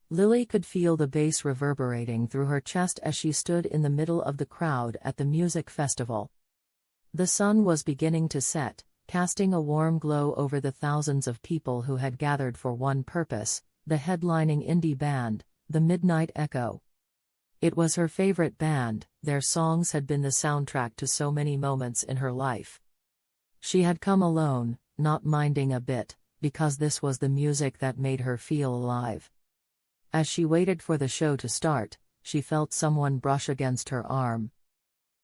Lily could feel the bass reverberating through her chest as she stood in the middle of the crowd at the music festival. The sun was beginning to set, casting a warm glow over the thousands of people who had gathered for one purpose, the headlining indie band, the Midnight Echo. It was her favorite band. Their songs had been the soundtrack to so many moments in her life. She had come alone, not minding a bit, because this was the music that made her feel alive. As she waited for the show to start, she felt someone brush against her arm.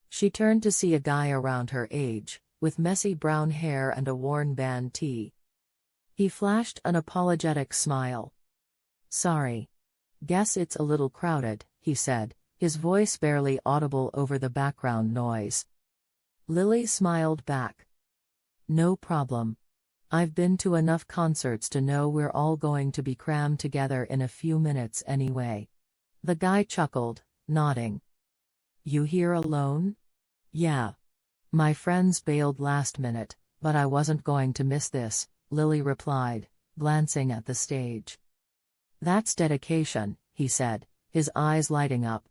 She turned to see a guy around her age, with messy brown hair and a worn band tee. He flashed an apologetic smile. "Sorry. Guess it's a little crowded," he said, his voice barely audible over the background noise. Lily smiled back. "No problem. I've been to enough concerts to know we're all going to be crammed together in a few minutes anyway." The guy chuckled, nodding. "You here alone?" "Yeah. My friends bailed last minute, but I wasn't going to miss this," Lily replied, glancing at the stage. "That's dedication," he said, his eyes lighting up.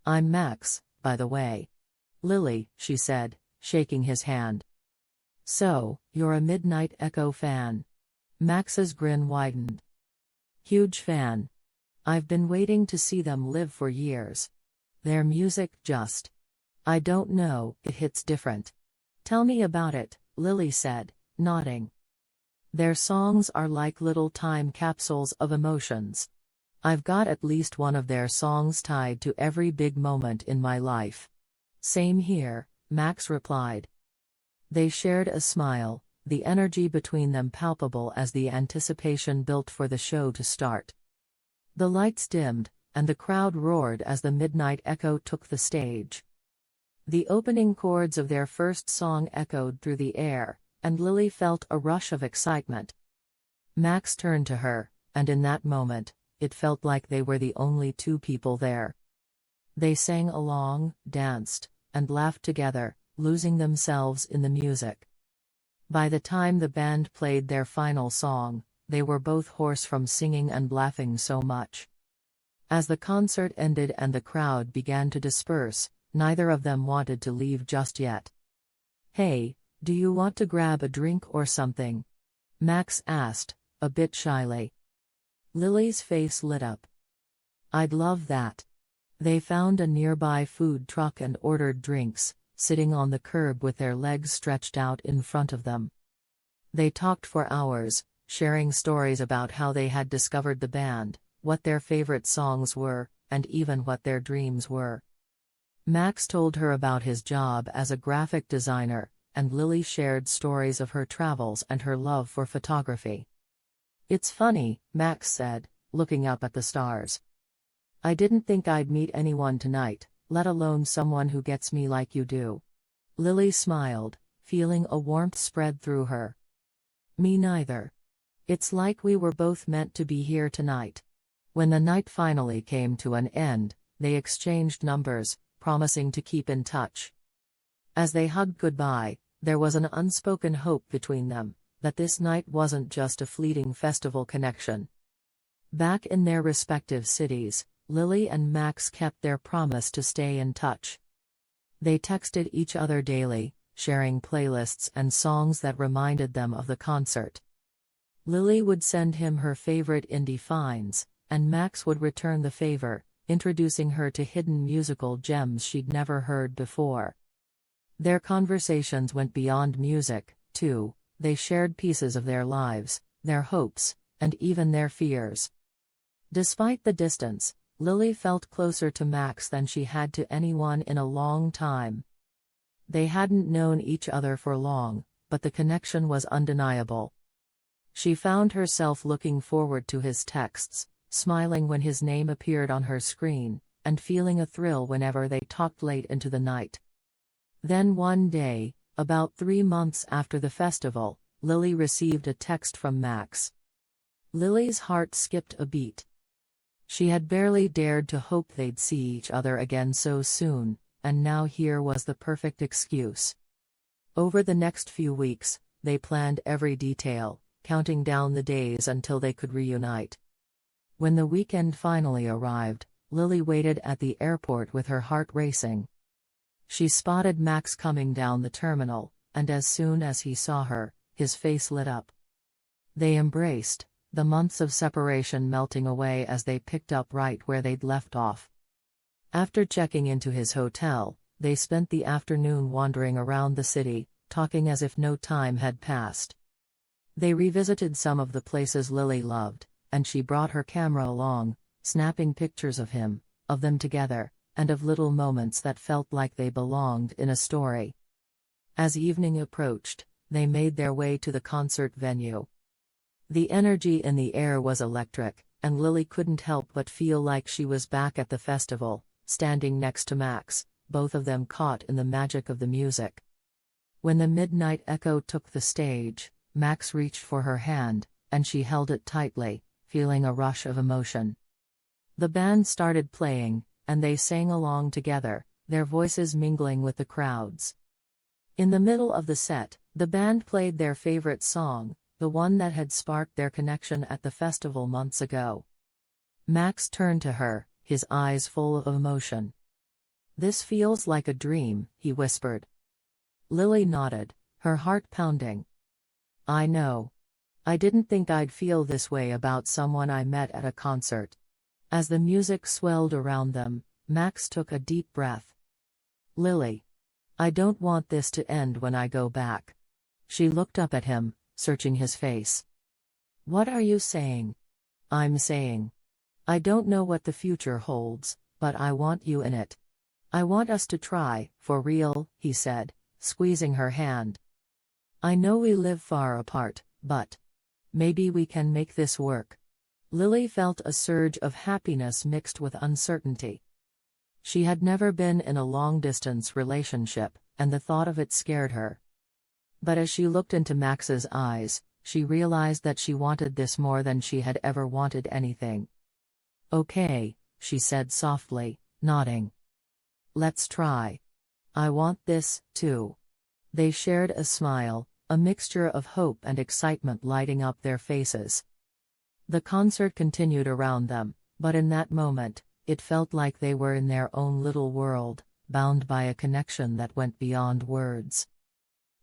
"I'm Max, by the way." "Lily," she said, shaking his hand. "So, you're a Midnight Echo fan?" Max's grin widened. "Huge fan. I've been waiting to see them live for years. Their music just... I don't know, it hits different." "Tell me about it," Lily said, nodding. "Their songs are like little time capsules of emotions. I've got at least one of their songs tied to every big moment in my life." "Same here," Max replied. They shared a smile, the energy between them palpable as the anticipation built for the show to start. The lights dimmed, and the crowd roared as the Midnight Echo took the stage. The opening chords of their first song echoed through the air, and Lily felt a rush of excitement. Max turned to her, and in that moment, it felt like they were the only two people there. They sang along, danced, and laughed together, losing themselves in the music. By the time the band played their final song, they were both hoarse from singing and laughing so much. As the concert ended and the crowd began to disperse, neither of them wanted to leave just yet. "Hey, do you want to grab a drink or something?" Max asked, a bit shyly. Lily's face lit up. "I'd love that." They found a nearby food truck and ordered drinks, sitting on the curb with their legs stretched out in front of them. They talked for hours, sharing stories about how they had discovered the band, what their favorite songs were, and even what their dreams were. Max told her about his job as a graphic designer, and Lily shared stories of her travels and her love for photography. "It's funny," Max said, looking up at the stars. "I didn't think I'd meet anyone tonight, let alone someone who gets me like you do." Lily smiled, feeling a warmth spread through her. "Me neither. It's like we were both meant to be here tonight." When the night finally came to an end, they exchanged numbers, promising to keep in touch. As they hugged goodbye, there was an unspoken hope between them, that this night wasn't just a fleeting festival connection. Back in their respective cities, Lily and Max kept their promise to stay in touch. They texted each other daily, sharing playlists and songs that reminded them of the concert. Lily would send him her favorite indie finds, and Max would return the favor, introducing her to hidden musical gems she'd never heard before. Their conversations went beyond music, too. They shared pieces of their lives, their hopes, and even their fears. Despite the distance, Lily felt closer to Max than she had to anyone in a long time. They hadn't known each other for long, but the connection was undeniable. She found herself looking forward to his texts, smiling when his name appeared on her screen, and feeling a thrill whenever they talked late into the night. Then one day, about 3 months after the festival, Lily received a text from Max. Lily's heart skipped a beat. She had barely dared to hope they'd see each other again so soon, and now here was the perfect excuse. Over the next few weeks, they planned every detail, counting down the days until they could reunite. When the weekend finally arrived, Lily waited at the airport with her heart racing. She spotted Max coming down the terminal, and as soon as he saw her, his face lit up. They embraced, the months of separation melting away as they picked up right where they'd left off. After checking into his hotel, they spent the afternoon wandering around the city, talking as if no time had passed. They revisited some of the places Lily loved, and she brought her camera along, snapping pictures of him, of them together, and of little moments that felt like they belonged in a story. As evening approached, they made their way to the concert venue. The energy in the air was electric, and Lily couldn't help but feel like she was back at the festival, standing next to Max, both of them caught in the magic of the music. When the midnight echo took the stage, Max reached for her hand, and she held it tightly, feeling a rush of emotion. The band started playing, and they sang along together, their voices mingling with the crowd's. In the middle of the set, the band played their favorite song, the one that had sparked their connection at the festival months ago. Max turned to her, his eyes full of emotion. "This feels like a dream," he whispered. Lily nodded, her heart pounding. "I know. I didn't think I'd feel this way about someone I met at a concert." As the music swelled around them, Max took a deep breath. "Lily, I don't want this to end when I go back." She looked up at him, searching his face. "What are you saying?" "I'm saying, I don't know what the future holds, but I want you in it. I want us to try, for real," he said, squeezing her hand. "I know we live far apart, but maybe we can make this work." Lily felt a surge of happiness mixed with uncertainty. She had never been in a long-distance relationship, and the thought of it scared her. But as she looked into Max's eyes, she realized that she wanted this more than she had ever wanted anything. "Okay," she said softly, nodding. "Let's try. I want this, too." They shared a smile, a mixture of hope and excitement lighting up their faces. The concert continued around them, but in that moment, it felt like they were in their own little world, bound by a connection that went beyond words.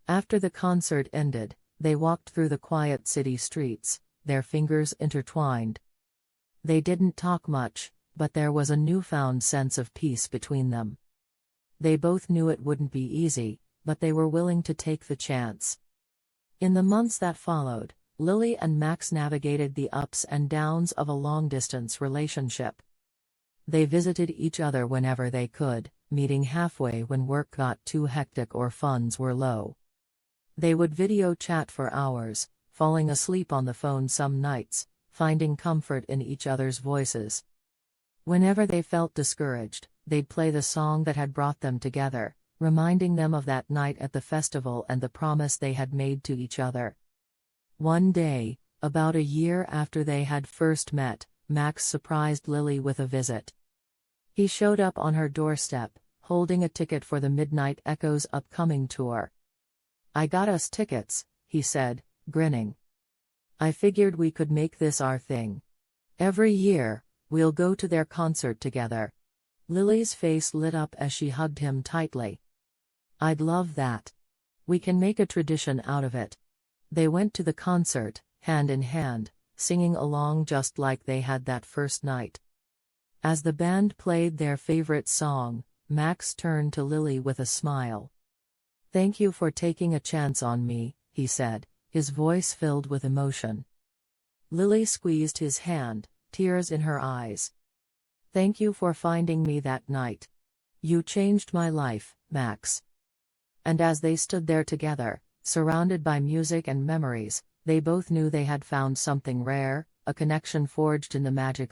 After the concert ended, they walked through the quiet city streets, their fingers intertwined. They didn't talk much, but there was a newfound sense of peace between them. They both knew it wouldn't be easy, but they were willing to take the chance. In the months that followed, Lily and Max navigated the ups and downs of a long-distance relationship. They visited each other whenever they could, meeting halfway when work got too hectic or funds were low. They would video chat for hours, falling asleep on the phone some nights, finding comfort in each other's voices. Whenever they felt discouraged, they'd play the song that had brought them together, reminding them of that night at the festival and the promise they had made to each other. One day, about a year after they had first met, Max surprised Lily with a visit. He showed up on her doorstep, holding a ticket for the Midnight Echo's upcoming tour. "I got us tickets," he said, grinning. "I figured we could make this our thing. Every year, we'll go to their concert together." Lily's face lit up as she hugged him tightly. "I'd love that. We can make a tradition out of it." They went to the concert, hand in hand, singing along just like they had that first night. As the band played their favorite song, Max turned to Lily with a smile. "Thank you for taking a chance on me," he said, his voice filled with emotion. Lily squeezed his hand, tears in her eyes. "Thank you for finding me that night. You changed my life, Max." And as they stood there together, surrounded by music and memories, they both knew they had found something rare, a connection forged in the magic